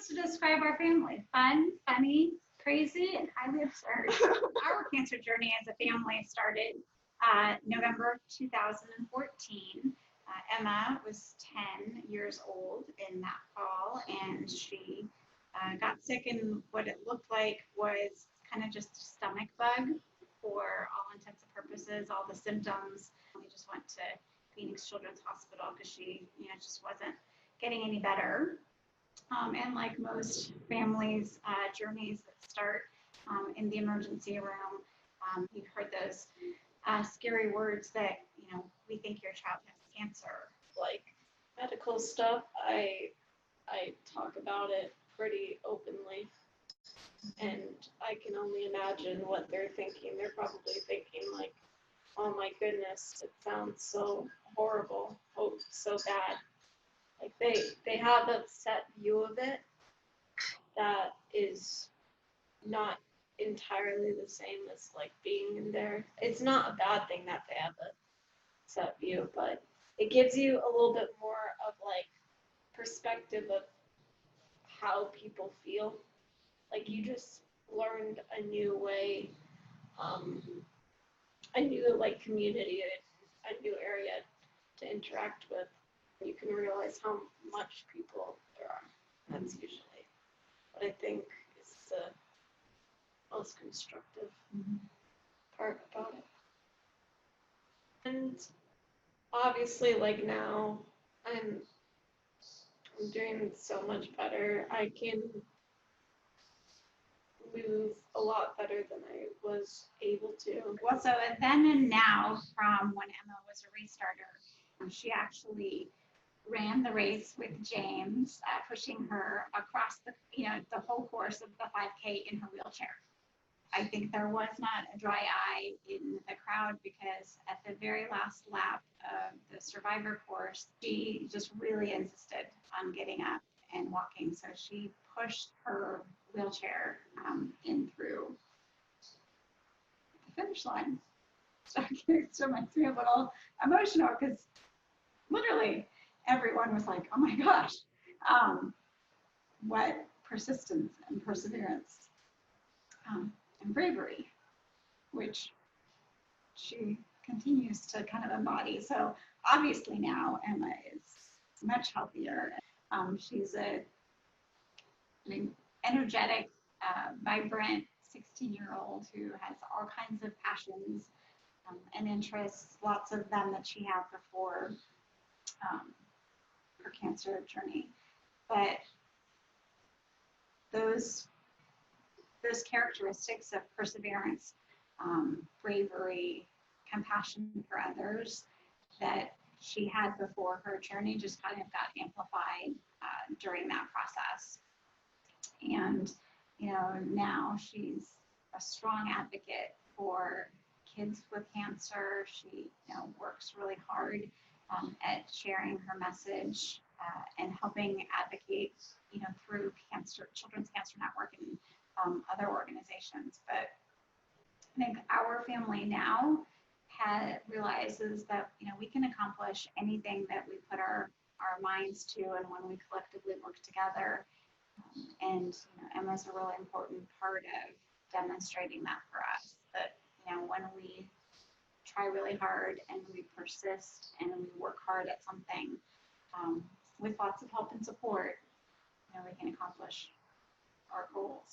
words to describe our family: fun, funny, crazy, and highly absurd. Our cancer journey as a family started November 2014. Emma was 10 years old in that fall, and she got sick, and what it looked like was kind of just a stomach bug for all intents and purposes, all the symptoms. We just went to Phoenix Children's Hospital because she, just wasn't getting any better. And like most families' journeys that start in the emergency room, you've heard those scary words that, we think your child has cancer. Like medical stuff, I talk about it pretty openly, and I can only imagine what they're thinking. They're probably thinking like, oh my goodness, it sounds so horrible, oh, so bad. Like they have a set view of it that is not entirely the same as like being in there. It's not a bad thing that they have a set view, but it gives you a little bit more of like perspective of how people feel. Like you just learned a new way, a new like community, a new area to interact with. You can realize how much people there are. That's usually what I think is the most constructive part about it. And obviously, like now, I'm doing so much better. I can move a lot better than I was able to. Well, so then and now, from when Emma was a restarter, she actually ran the race with James, pushing her across the whole course of the 5K in her wheelchair. I think there was not a dry eye in the crowd because at the very last lap of the survivor course, she just really insisted on getting up and walking. So she pushed her wheelchair in through the finish line. So makes me a little emotional because literally everyone was like, oh my gosh, what persistence and perseverance and bravery, which she continues to kind of embody. So obviously now Emma is much healthier. She's an energetic, vibrant 16-year-old who has all kinds of passions and interests, lots of them that she had before her cancer journey. But those characteristics of perseverance, bravery, compassion for others that she had before her journey just kind of got amplified during that process. And, now she's a strong advocate for kids with cancer. She, works really hard at sharing her message and helping advocate, through Children's Cancer Network and other organizations. But I think our family now realizes that, we can accomplish anything that we put our minds to, and when we collectively work together. And Emma's a really important part of demonstrating that for us, that, when we try really hard and we persist and we work hard at something with lots of help and support, we can accomplish